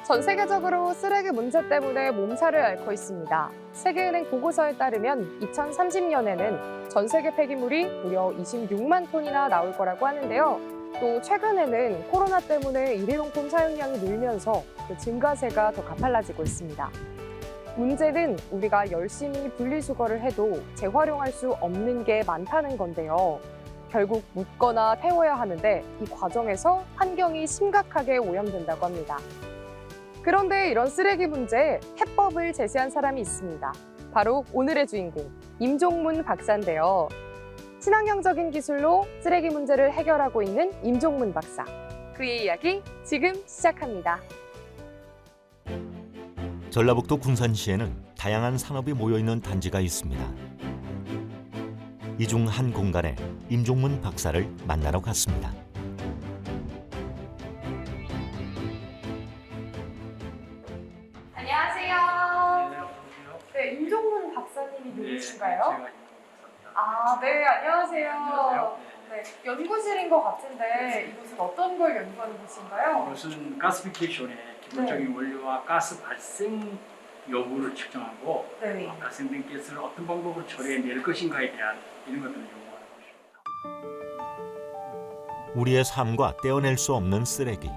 전 세계적으로 쓰레기 문제 때문에 몸살을 앓고 있습니다. 세계은행 보고서에 따르면 2030년에는 전 세계 폐기물이 무려 26만 톤이나 나올 거라고 하는데요. 또 최근에는 코로나 때문에 일회용품 사용량이 늘면서 그 증가세가 더 가팔라지고 있습니다. 문제는 우리가 열심히 분리수거를 해도 재활용할 수 없는 게 많다는 건데요. 결국 묻거나 태워야 하는데 이 과정에서 환경이 심각하게 오염된다고 합니다. 그런데 이런 쓰레기 문제에 해법을 제시한 사람이 있습니다. 바로 오늘의 주인공, 임종문 박사인데요. 친환경적인 기술로 쓰레기 문제를 해결하고 있는 임종문 박사. 그의 이야기 지금 시작합니다. 전라북도 군산시에는 다양한 산업이 모여있는 단지가 있습니다. 이 중 한 공간에 임종문 박사를 만나러 갔습니다. 안녕하세요. 네, 임종문 박사님이 누구신가요? 네, 안녕하세요. 네, 연구실인 것 같은데 이곳은 어떤 걸 연구하는 곳인가요? 이것은 가스피케이션의 기본적인 원료와 가스 발생 여부를 측정하고 발생된 가스를 어떤 방법으로 처리해낼 것인가에 대한 이런 것들을 연구하는 것입니다. 우리의 삶과 떼어낼 수 없는 쓰레기.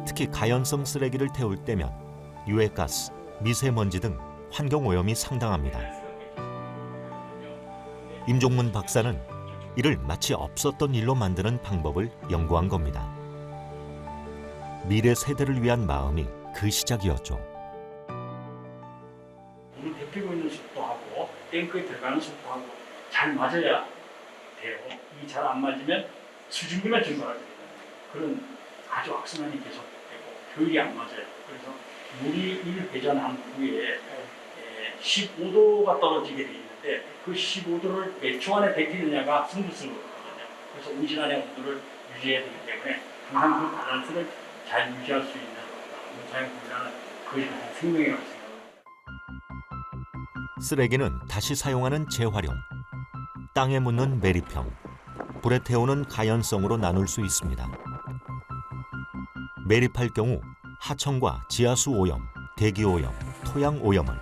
특히 가연성 쓰레기를 태울 때면 유해가스, 미세먼지 등 환경오염이 상당합니다. 임종문 박사는 이를 마치 없었던 일로 만드는 방법을 연구한 겁니다. 미래 세대를 위한 마음이 그 시작이었죠. 물을 데피고 있는 속도하고 탱크에 들어가는 속도하고 잘 맞아야 돼요. 이 잘 안 맞으면 수증기만 증발하게 돼요. 그런 아주 악순환이 계속되고 효율이 안 맞아요. 그래서 물이 이를 배전한 후에 15도가 떨어지게 돼 있는데 그 15도를 몇 초 안에 데피느냐가 승부수거든요. 그래서 온실안의 온도를 유지해야 되기 때문에 항상 그 밸런스를 잘 유지할 수 있는 사용 분야는 거의 가장 생명이라고 생각합니다. 쓰레기는 다시 사용하는 재활용, 땅에 묻는 매립형, 불에 태우는 가연성으로 나눌 수 있습니다. 매립할 경우 하천과 지하수 오염, 대기 오염, 토양 오염을,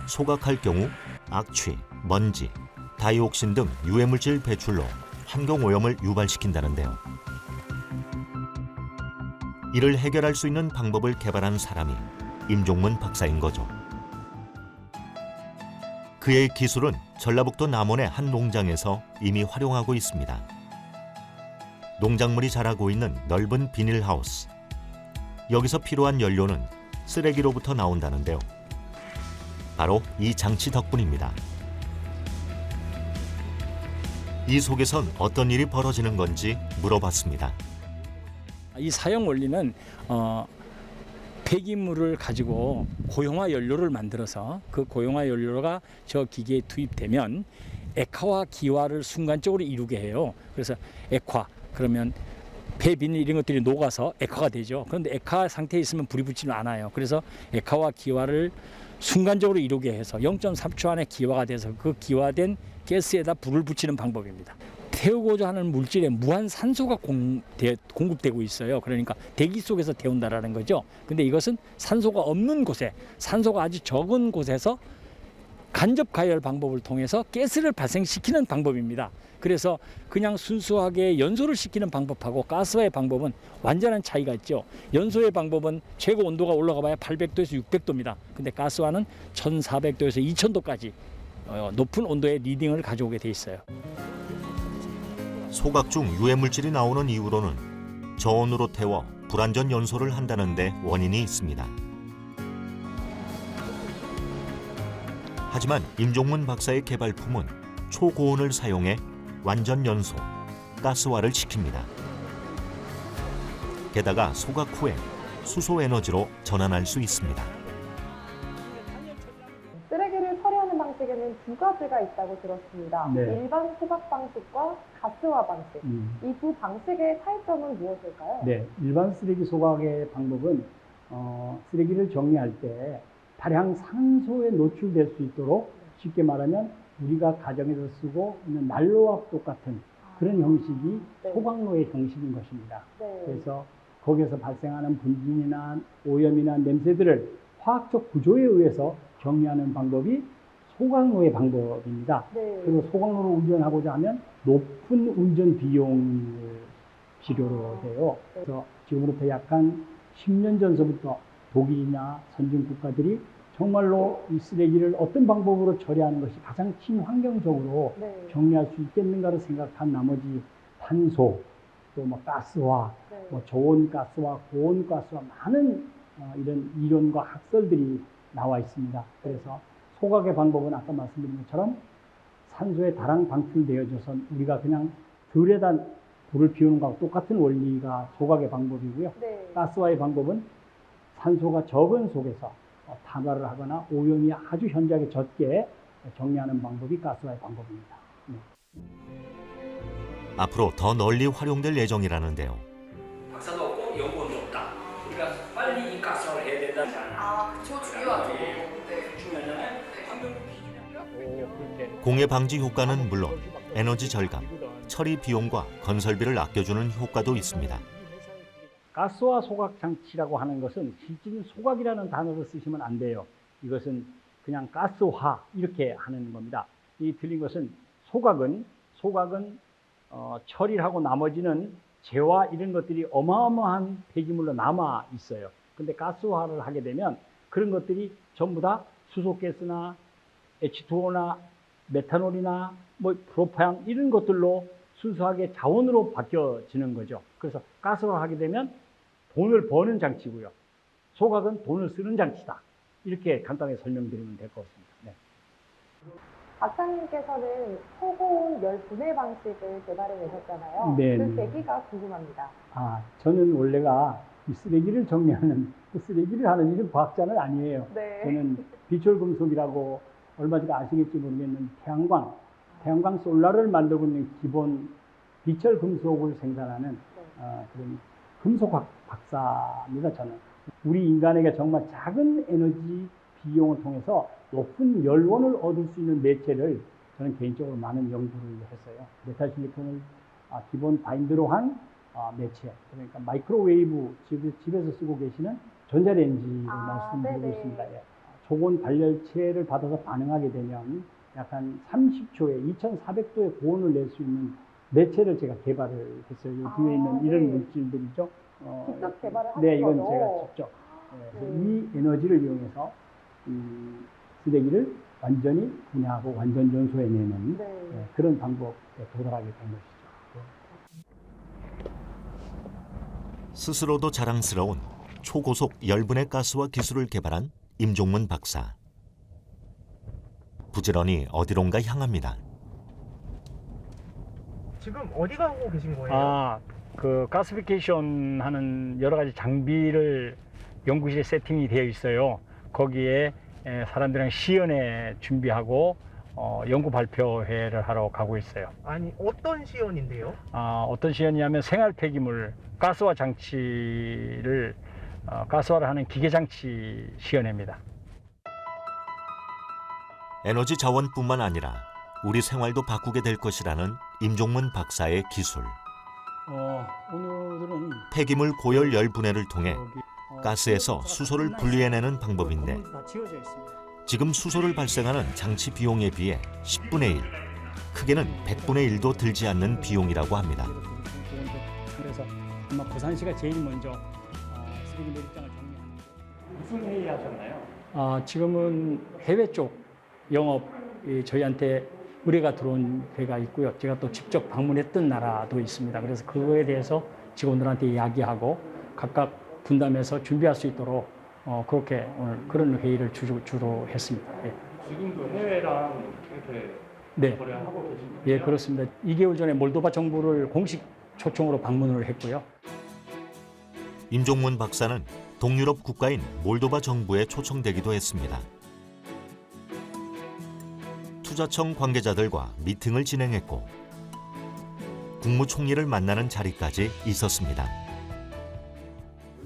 소각할 경우 악취, 먼지, 다이옥신 등 유해물질 배출로 환경오염을 유발시킨다는데요. 이를 해결할 수 있는 방법을 개발한 사람이 임종문 박사인 거죠. 그의 기술은 전라북도 남원의 한 농장에서 이미 활용하고 있습니다. 농작물이 자라고 있는 넓은 비닐하우스. 여기서 필요한 연료는 쓰레기로부터 나온다는데요. 바로 이 장치 덕분입니다. 이 속에선 어떤 일이 벌어지는 건지 물어봤습니다. 이 사용 원리는 폐기물을 가지고 고용화 연료를 만들어서 그 고용화 연료가 저 기계에 투입되면 액화와 기화를 순간적으로 이루게 해요. 그래서 액화, 그러면 폐 비닐 이런 것들이 녹아서 액화가 되죠. 그런데 액화 상태에 있으면 불이 붙지는 않아요. 그래서 액화와 기화를 순간적으로 이루게 해서 0.3초 안에 기화가 돼서 그 기화된 가스에다 불을 붙이는 방법입니다. 태우고자 하는 물질에 무한 산소가 공급되고 있어요. 그러니까 대기 속에서 태운다라는 거죠. 근데 이것은 산소가 없는 곳에, 산소가 아주 적은 곳에서 간접 가열 방법을 통해서 가스를 발생시키는 방법입니다. 그래서 그냥 순수하게 연소를 시키는 방법하고 가스화의 방법은 완전한 차이가 있죠. 연소의 방법은 최고 온도가 올라가 봐야 800도에서 600도입니다. 근데 가스화는 1400도에서 2000도까지 높은 온도의 리딩을 가져오게 돼 있어요. 소각 중 유해물질이 나오는 이유로는 저온으로 태워 불완전 연소를 한다는 데 원인이 있습니다. 하지만 임종문 박사의 개발품은 초고온을 사용해 완전 연소, 가스화를 시킵니다. 게다가 소각 후에 수소 에너지로 전환할 수 있습니다. 쓰레기를 처리하는 방식에는 두 가지가 있다고 들었습니다. 네. 일반 소각 방식과 가스화 방식. 이 두 방식의 차이점은 무엇일까요? 네, 일반 쓰레기 소각의 방법은 쓰레기를 정리할 때 다량 산소에 노출될 수 있도록 쉽게 말하면 우리가 가정에서 쓰고 있는 난로와 똑같은 그런 형식이 네. 소각로의 형식인 것입니다. 네. 그래서 거기에서 발생하는 분진이나 오염이나 냄새들을 화학적 구조에 의해서 정리하는 방법이 소각로의 방법입니다. 네. 그리고 소각로로 운전하고자 하면 높은 운전 비용을 필요로 해요. 그래서 지금부터 약간 10년 전서부터 독일이나 선진 국가들이 정말로 이 쓰레기를 어떤 방법으로 처리하는 것이 가장 친환경적으로 네. 정리할 수 있겠는가를 생각한 나머지 탄소, 또 뭐 가스화, 네. 뭐 저온가스와 고온가스와 많은 이런 이론과 학설들이 나와 있습니다. 그래서 소각의 방법은 아까 말씀드린 것처럼 산소의 다량 방출되어져서 우리가 그냥 들에다 불을 피우는 것과 똑같은 원리가 소각의 방법이고요. 네. 가스화의 방법은 산소가 적은 속에서 탄화를 하거나 오염이 아주 현저하게 적게 정리하는 방법이 가스화의 방법입니다. 네. 앞으로 더 널리 활용될 예정이라는데요. 박사도 없고 연구원도 없다. 그러니까 빨리 이 가스화를 해야 된다. 아, 그쵸, 중요하죠. 네. 중요하잖아요. 환경부 기준이 공해 방지 효과는 물론 에너지 절감, 처리 비용과 건설비를 아껴주는 효과도 있습니다. 가스화 소각 장치라고 하는 것은 실질은 소각이라는 단어를 쓰시면 안 돼요. 이것은 그냥 가스화 이렇게 하는 겁니다. 이 틀린 것은 소각은 처리를 하고 나머지는 재화 이런 것들이 어마어마한 폐기물로 남아 있어요. 근데 가스화를 하게 되면 그런 것들이 전부 다 수소가스나 H2O나 메탄올이나 뭐 프로판 이런 것들로 순수하게 자원으로 바뀌어지는 거죠. 그래서 가스화 하게 되면 돈을 버는 장치고요. 소각은 돈을 쓰는 장치다. 이렇게 간단하게 설명드리면 될 것 같습니다. 네. 박사님께서는 초고온 열 분해 방식을 개발해 내셨잖아요. 네. 그 계기가 궁금합니다. 저는 원래가 이 쓰레기를 정리하는, 그 쓰레기를 하는 이런 과학자는 아니에요. 네. 저는 비철금속이라고 얼마 전에 아시겠지 모르겠는 태양광 솔라를 만들고 있는 기본 비철금속을 생산하는 그런 금속학 박사입니다. 저는 우리 인간에게 정말 작은 에너지 비용을 통해서 높은 열원을 얻을 수 있는 매체를 저는 개인적으로 많은 연구를 했어요. 메탈실리콘을 기본 바인드로 한 매체, 그러니까 마이크로웨이브 집에서 쓰고 계시는 전자레인지를 말씀드리고 네네. 있습니다. 예. 초고온 발열체를 받아서 반응하게 되면 약 한 30초에 2400도의 고온을 낼 수 있는 매체를 제가 개발을 했어요. 이 뒤에 있는 이런 네. 물질들이죠. 직접 개발을 하신 네, 이건 거죠? 제가 직접. 그래서 네. 이 에너지를 이용해서 쓰레기를 완전히 분해하고 완전 연소해내는 네. 그런 방법에 도달하게 된 것이죠. 스스로도 자랑스러운 초고속 열분해 가스화 기술을 개발한 임종문 박사. 부지런히 어디론가 향합니다. 지금 어디 가고 계신 거예요? 그 가스피케이션 하는 여러 가지 장비를 연구실에 세팅이 되어 있어요. 거기에 사람들이랑 시연회 준비하고 연구 발표회를 하러 가고 있어요. 아니, 어떤 시연인데요? 어떤 시연이냐면 생활 폐기물 가스화 장치를 가스화를 하는 기계 장치 시연회입니다. 에너지 자원뿐만 아니라 우리 생활도 바꾸게 될 것이라는 임종문 박사의 기술. 오늘은 폐기물 고열 열분해를 통해 여기, 가스에서 수소를 분리해내는 방법인데 건물이 다 지어져 있습니다. 지금 수소를 발생하는 장치 비용에 비해 10분의 1, 크게는 100분의 1도 들지 않는 비용이라고 합니다. 그래서 아마 부산시가 제일 먼저 쓰레기 매립장을 정리하는 무슨 회의 하셨나요? 지금은 해외 쪽 영업이 저희한테 의뢰가 들어온 데가 있고요. 제가 또 직접 방문했던 나라도 있습니다. 그래서 그거에 대해서 직원들한테 이야기하고 각각 분담해서 준비할 수 있도록 그렇게 오늘 그런 회의를 주로 했습니다. 예. 지금도 해외랑 이렇게 네. 거래를 하고 계십니까? 예, 그렇습니다. 2개월 전에 몰도바 정부를 공식 초청으로 방문을 했고요. 임종문 박사는 동유럽 국가인 몰도바 정부에 초청되기도 했습니다. 투자청 관계자들과 미팅을 진행했고 국무총리를 만나는 자리까지 있었습니다.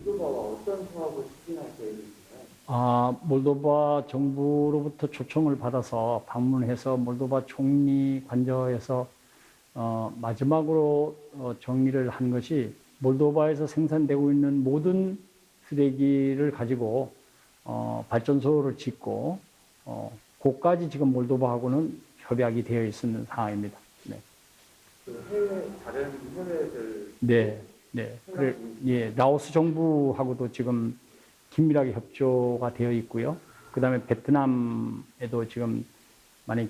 몰도바와 어떤 사업을 추진할 계획이신가요? 몰도바 정부로부터 초청을 받아서 방문해서 몰도바 총리 관저에서 마지막으로 정리를 한 것이 몰도바에서 생산되고 있는 모든 쓰레기를 가지고 발전소를 짓고 그까지 지금 몰도바하고는 협약이 되어 있는 상황입니다. 네. 다른 해외들 네, 네. 그래, 예, 라오스 정부하고도 지금 긴밀하게 협조가 되어 있고요. 그다음에 베트남에도 지금 많이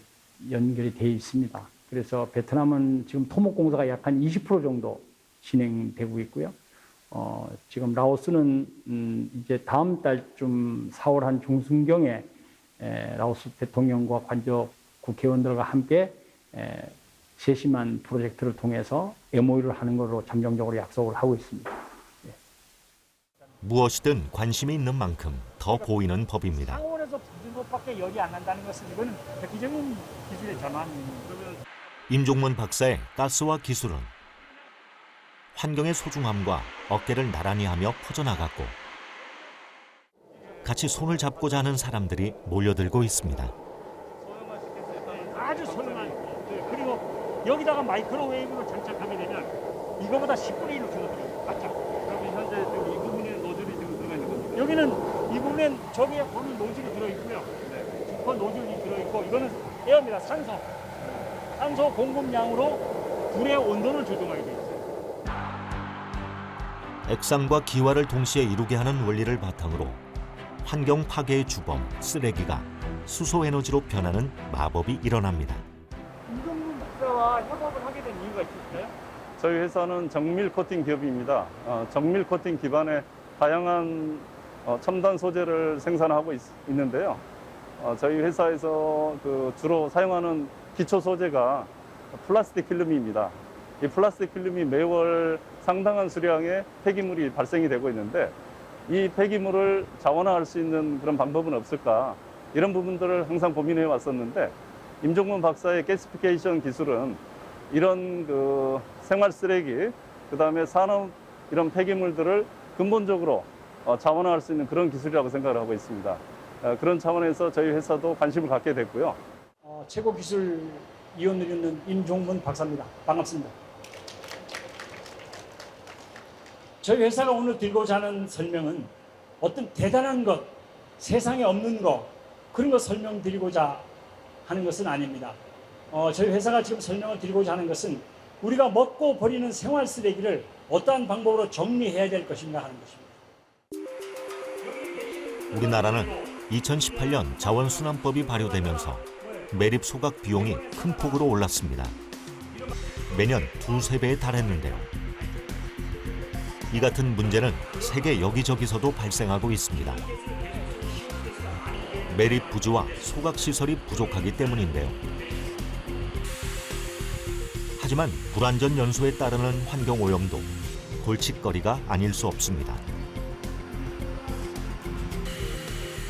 연결이 되어 있습니다. 그래서 베트남은 지금 토목공사가 약 한 20% 정도 진행되고 있고요. 지금 라오스는 이제 다음 달쯤 4월 한 중순경에 라오스 대통령과 관저 국회의원들과 함께 세심한 프로젝트를 통해서 MOU를 하는 것으로 잠정적으로 약속을 하고 있습니다. 무엇이든 관심이 있는 만큼 더 보이는 법입니다. 상온에서 부진 것밖에 열이 안 난다는 것은 이거는 획기적인 기술의 전환입니다. 임종문 박사의 가스와 기술은 환경의 소중함과 어깨를 나란히 하며 퍼져나갔고 같이 손을 잡고자 하는 사람들이 몰려들고 있습니다. 아주 소중한, 그리고 여기다가 마이크로웨이브를 장착하게 되면 이거보다 10분의 1로 줄어들어요. 맞죠? 그러면 현재 지금 이 부분에 노즐이 지금 들어가 있는 겁니까? 여기는 이 부분엔 저기에 보면 노즐이 들어있고요. 그 노즐이 들어있고 이거는 에어입니다. 산소 공급량으로 불의 온도를 조정하게 되어 있어요. 액상과 기화를 동시에 이루게 하는 원리를 바탕으로 환경 파괴의 주범 쓰레기가 수소 에너지로 변하는 마법이 일어납니다. 임종문 박사와 협업을 하게 된 이유가 있을까요? 저희 회사는 정밀 코팅 기업입니다. 정밀 코팅 기반의 다양한 첨단 소재를 생산하고 있는데요. 저희 회사에서 주로 사용하는 기초 소재가 플라스틱 필름입니다. 이 플라스틱 필름이 매월 상당한 수량의 폐기물이 발생이 되고 있는데 이 폐기물을 자원화할 수 있는 그런 방법은 없을까, 이런 부분들을 항상 고민해 왔었는데 임종문 박사의 가시피케이션 기술은 이런 생활 쓰레기, 그다음에 산업 이런 폐기물들을 근본적으로 자원화할 수 있는 그런 기술이라고 생각을 하고 있습니다. 그런 차원에서 저희 회사도 관심을 갖게 됐고요. 최고 기술 위원을 있는 임종문 박사입니다. 반갑습니다. 저희 회사가 오늘 들고자 하는 설명은 어떤 대단한 것, 세상에 없는 것, 그런 거 설명드리고자 하는 것은 아닙니다. 저희 회사가 지금 설명을 드리고자 하는 것은 우리가 먹고 버리는 생활 쓰레기를 어떠한 방법으로 정리해야 될 것인가 하는 것입니다. 우리나라는 2018년 자원순환법이 발효되면서 매립 소각 비용이 큰 폭으로 올랐습니다. 매년 2~3배에 달했는데요. 이 같은 문제는 세계 여기저기서도 발생하고 있습니다. 매립 부지와 소각 시설이 부족하기 때문인데요. 하지만 불완전 연소에 따르는 환경 오염도 골칫거리가 아닐 수 없습니다.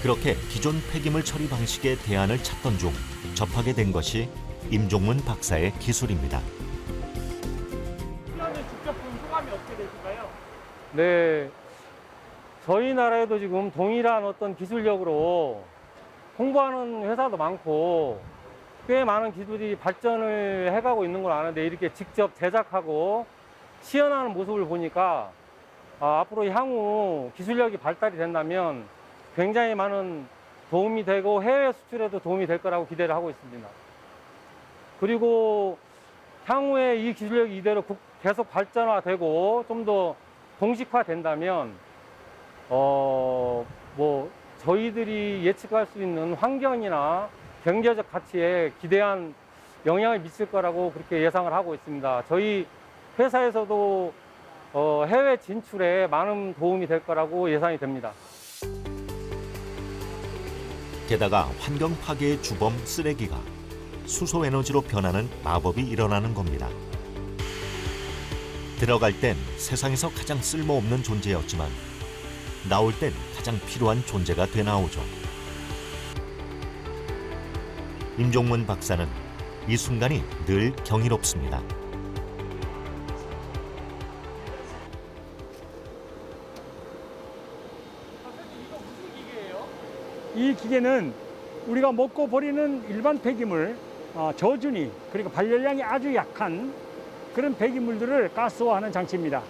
그렇게 기존 폐기물 처리 방식의 대안을 찾던 중 접하게 된 것이 임종문 박사의 기술입니다. 직접 본 소감이 어떻게 되실까요? 네, 저희 나라에도 지금 동일한 어떤 기술력으로 홍보하는 회사도 많고 꽤 많은 기술이 발전을 해가고 있는 걸 아는데 이렇게 직접 제작하고 시연하는 모습을 보니까 앞으로 향후 기술력이 발달이 된다면 굉장히 많은 도움이 되고 해외 수출에도 도움이 될 거라고 기대를 하고 있습니다. 그리고 향후에 이 기술력이 이대로 계속 발전화되고 좀 더 공식화된다면 저희들이 예측할 수 있는 환경이나 경제적 가치에 기대한 영향을 미칠 거라고 그렇게 예상을 하고 있습니다. 저희 회사에서도 해외 진출에 많은 도움이 될 거라고 예상이 됩니다. 게다가 환경 파괴의 주범 쓰레기가 수소 에너지로 변하는 마법이 일어나는 겁니다. 들어갈 땐 세상에서 가장 쓸모없는 존재였지만 나올 땐 가장 필요한 존재가 돼 나오죠. 임종문 박사는 이 순간이 늘 경이롭습니다. 이 기계는 우리가 먹고 버리는 일반 폐기물, 저준위, 그리고 발열량이 아주 약한 그런 폐기물들을 가스화하는 장치입니다.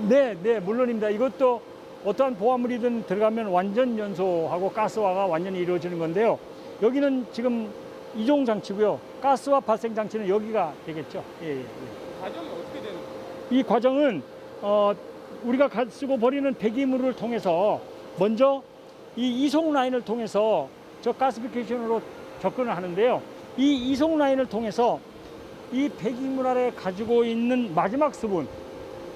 네, 네, 물론입니다. 이것도 어떠한 보화물이든 들어가면 완전 연소하고 가스화가 완전히 이루어지는 건데요. 여기는 지금 이종 장치고요. 가스화 발생 장치는 여기가 되겠죠. 예, 예. 과정이 어떻게 되는 거예요? 이 과정은 우리가 쓰고 버리는 폐기물을 통해서 먼저 이 이송 라인을 통해서 저 가스피케이션으로 접근을 하는데요. 이 이송 라인을 통해서 이 폐기물 아래 가지고 있는 마지막 수분,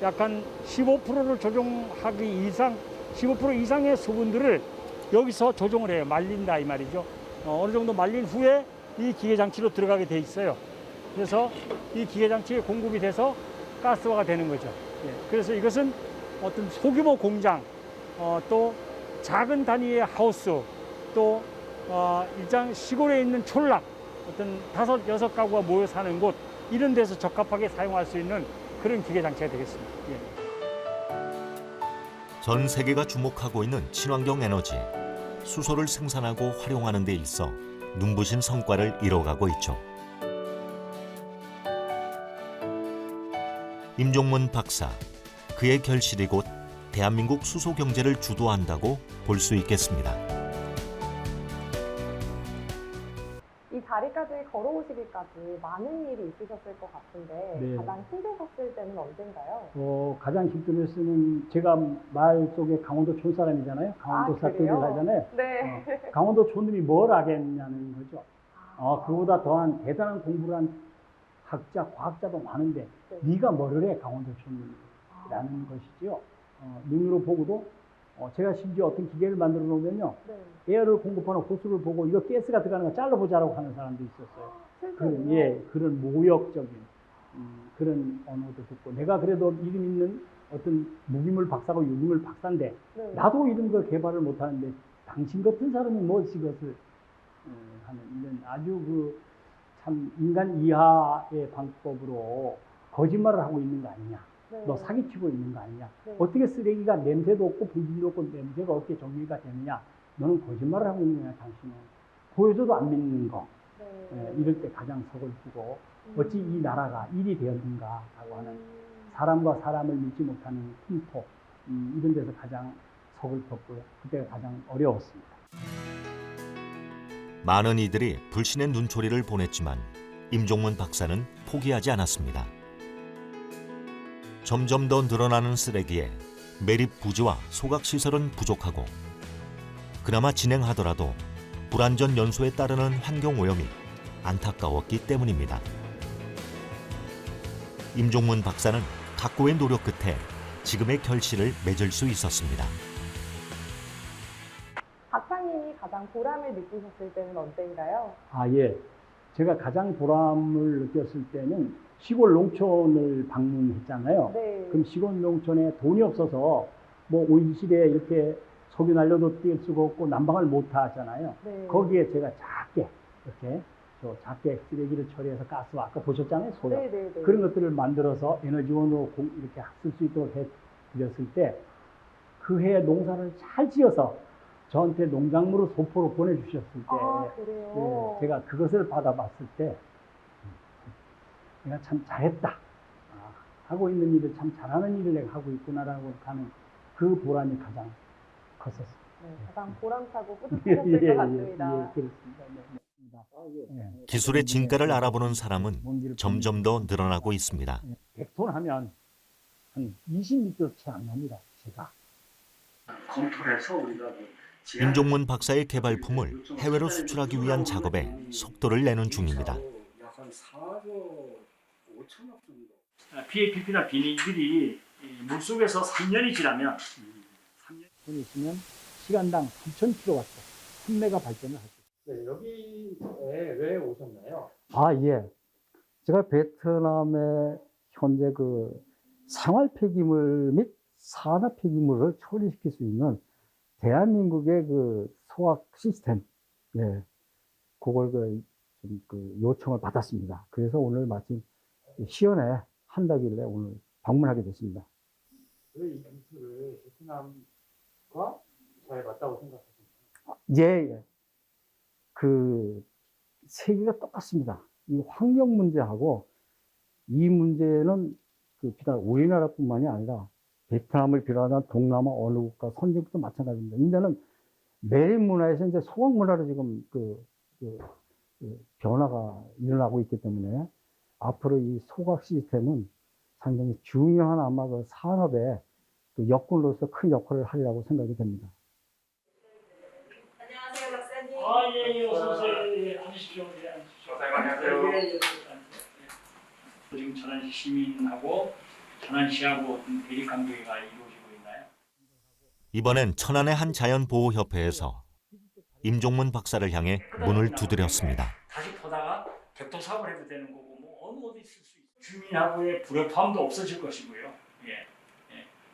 약간 15%를 조종하기 이상, 15% 이상의 수분들을 여기서 조종을 해요. 말린다 이 말이죠. 어느 정도 말린 후에 이 기계 장치로 들어가게 돼 있어요. 그래서 이 기계 장치에 공급이 돼서 가스화가 되는 거죠. 예, 그래서 이것은 어떤 소규모 공장, 또 작은 단위의 하우스, 또 일장 시골에 있는 촌락, 어떤 5, 6가구가 모여 사는 곳, 이런 데서 적합하게 사용할 수 있는 그런 기계 장치가 되겠습니다. 예. 전 세계가 주목하고 있는 친환경 에너지, 수소를 생산하고 활용하는 데 있어 눈부신 성과를 이뤄가고 있죠. 임종문 박사, 그의 결실이 곧 대한민국 수소 경제를 주도한다고 볼 수 있겠습니다. 이 자리까지 걸어오시기까지 많은 일이 있으셨을 것 같은데 네. 가장 힘드셨을 때는 언젠가요? 가장 힘들었으면 제가 말 속에 강원도 촌 사람이잖아요. 강원도 사투리를 그래요? 하잖아요. 네. 강원도 촌놈이 뭘 알겠냐는 거죠. 그보다 더한 대단한 공부를 한 학자, 과학자도 많은데 네. 네가 뭐를 해 강원도 촌놈이라는 것이죠. 눈으로 보고도 제가 심지어 어떤 기계를 만들어 놓으면요. 네. 에어를 공급하는 호스를 보고 이거 가스가 들어가는 거 잘라보자라고 하는 사람도 있었어요. 실제로요? 그런 모욕적인 그런 언어도 듣고 내가 그래도 이름 있는 어떤 무기물 박사고 유기물 박사인데 네. 나도 이런 걸 개발을 못하는데 당신 같은 사람이 무엇이 이것을 하는 이런 아주 참 인간 이하의 방법으로 거짓말을 하고 있는 거 아니냐. 네. 너 사기치고 있는 거 아니냐. 네. 어떻게 쓰레기가 냄새도 없고 분질도 없고 냄새가 없게 정리가 되느냐. 너는 거짓말을 하고 있는 거야 당신은. 보여줘도 안 믿는 거. 네. 이럴 때 가장 서글프고 어찌 이 나라가 일이 되었는가 하고 하는 음. 사람과 사람을 믿지 못하는 풍토 이런 데서 가장 서글펐고요. 그때가 가장 어려웠습니다. 많은 이들이 불신의 눈초리를 보냈지만 임종문 박사는 포기하지 않았습니다. 점점 더 늘어나는 쓰레기에 매립 부지와 소각시설은 부족하고 그나마 진행하더라도 불완전 연소에 따르는 환경오염이 안타까웠기 때문입니다. 임종문 박사는 각고의 노력 끝에 지금의 결실을 맺을 수 있었습니다. 박사님이 가장 보람을 느끼셨을 때는 언제인가요? 예. 제가 가장 보람을 느꼈을 때는 시골 농촌을 방문했잖아요. 네. 그럼 시골 농촌에 돈이 없어서 뭐 오일시대에 이렇게 석유 난로도 띄울 수가 없고 난방을 못 하잖아요. 네. 거기에 제가 작게 이렇게 작게 쓰레기를 처리해서 가스와 아까 보셨잖아요. 소요. 네. 그런 것들을 만들어서 에너지원으로 이렇게 쓸 수 있도록 해드렸을 때 그 해 농사를 잘 지어서 저한테 농작물을 소포로 보내주셨을 때 그래요? 제가 그것을 받아봤을 때 내가 참 잘했다. 하고 있는 일을 참 잘하는 일을 내가 하고 있구나라고 하는 그 보람이 가장 컸었습니다. 네, 가장 보람차고 뿌듯하셨을 것 같습니다. 그렇습니다. 기술의 진가를 알아보는 사람은 점점 더 늘어나고 있습니다. 100톤 하면 한 20m 채 안 납니다. 제가. 검토를 해서 우리가 임종문 박사의 개발품을 해외로 수출하기 위한 작업에 속도를 내는 중입니다. 약 한 4조 5천억 정도. PAPP나 비닐들이 물속에서 3년이 지나면 3년 돈이 있으면 시간당 3,000kW 판매가 발전을 하죠. 네, 여기에 왜 오셨나요? 예. 제가 베트남에 현재 생활 폐기물 및 산업 폐기물을 처리시킬 수 있는 대한민국의 소각 시스템, 그걸 요청을 받았습니다. 그래서 오늘 마침 시연에 한다길래 오늘 방문하게 됐습니다. 왜 이 기술을 베트남과 잘 맞다고 생각하십니까? 예. 세계가 똑같습니다. 이 환경 문제하고 이 문제는 비단 우리나라뿐만이 아니라 베트남을 비롯한 동남아 어느 국가 선진국도 마찬가지입니다. 이제는 매립 문화에서 이제 소각 문화로 지금 변화가 일어나고 있기 때문에 앞으로 이 소각 시스템은 상당히 중요한 아마 그 산업의 그 역군으로서 큰 역할을 하리라고 생각이 됩니다. 안녕하세요, 박사님. 예, 어서 오세요. 예, 앉으십시오. 예, 앉으십시오. 박사님, 안녕하세요. 예, 예, 지금 천안시 시민하고 천안시하고 어떤 대립 관계가 이루어지고 있나요? 이번엔 천안의 한 자연보호협회에서 임종문 박사를 향해 문을 두드렸습니다. 다시 보다가 교통사고를 해도 되는 거고 뭐 어느 어디 있을 수 있어요. 주민하고의 불협화음도 없어질 것이고요. 예.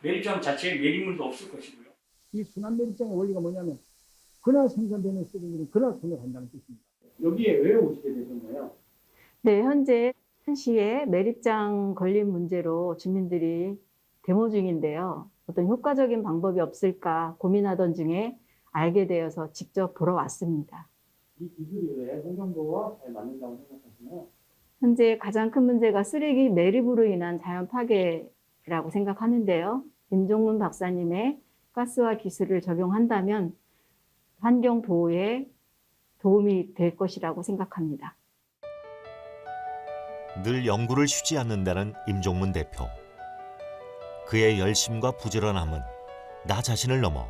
매립장 자체에 매립물도 없을 것이고요. 이 순환 매립장의 원리가 뭐냐면 그날 생산되는 쓰레기는 그날 분해한다는 뜻입니다. 여기에 왜 오시게 되셨나요? 네, 현재 시에 매립장 건립 문제로 주민들이 데모 중인데요. 어떤 효과적인 방법이 없을까 고민하던 중에 알게 되어서 직접 보러 왔습니다. 이 기술이 왜 환경보호와 잘 맞는다고 생각하시나요? 현재 가장 큰 문제가 쓰레기 매립으로 인한 자연 파괴라고 생각하는데요. 임종문 박사님의 가스화 기술을 적용한다면 환경 보호에 도움이 될 것이라고 생각합니다. 늘 연구를 쉬지 않는다는 임종문 대표. 그의 열심과 부지런함은 나 자신을 넘어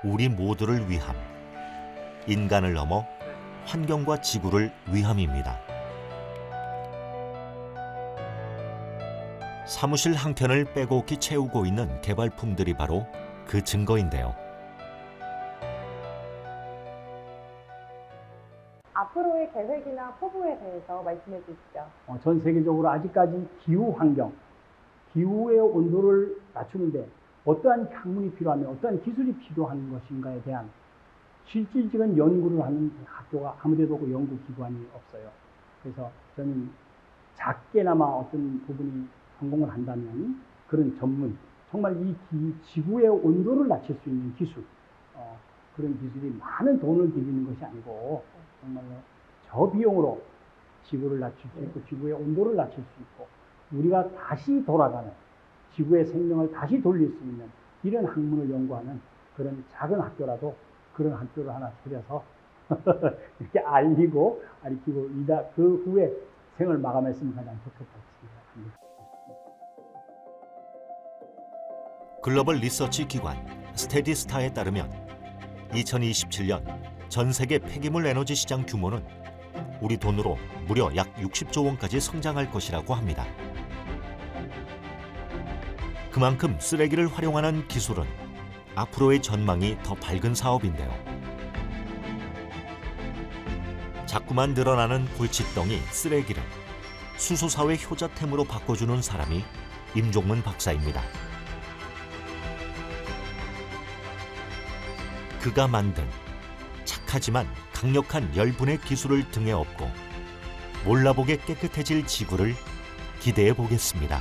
우리 모두를 위함, 인간을 넘어 환경과 지구를 위함입니다. 사무실 한켠을 빼곡히 채우고 있는 개발품들이 바로 그 증거인데요. 앞으로의 계획이나 포부에 대해서 말씀해 주시죠. 전 세계적으로 아직까지 기후 환경, 기후의 온도를 낮추는데 어떠한 학문이 필요하며 어떠한 기술이 필요한 것인가에 대한 실질적인 연구를 하는 학교가 아무데도 없고 연구기관이 없어요. 그래서 저는 작게나마 어떤 부분이 성공을 한다면 그런 전문, 정말 이 지구의 온도를 낮출 수 있는 기술, 그런 기술이 많은 돈을 들이는 것이 아니고 정말로 저비용으로 지구를 낮출 수 있고 지구의 온도를 낮출 수 있고 우리가 다시 돌아가는 지구의 생명을 다시 돌릴 수 있는 이런 학문을 연구하는 그런 작은 학교라도 그런 학교를 하나 차려서 이렇게 알리고 가르치고 그 후에 생을 마감했으면 가장 좋겠다고 생각합니다. 글로벌 리서치 기관 스테디스타에 따르면 2027년 전 세계 폐기물 에너지 시장 규모는 우리 돈으로 무려 약 60조 원까지 성장할 것이라고 합니다. 그만큼 쓰레기를 활용하는 기술은 앞으로의 전망이 더 밝은 사업인데요. 자꾸만 늘어나는 골칫덩이 쓰레기를 수소사회 효자템으로 바꿔주는 사람이 임종문 박사입니다. 그가 만든 착하지만 강력한 열분의 기술을 등에 업고 몰라보게 깨끗해질 지구를 기대해 보겠습니다.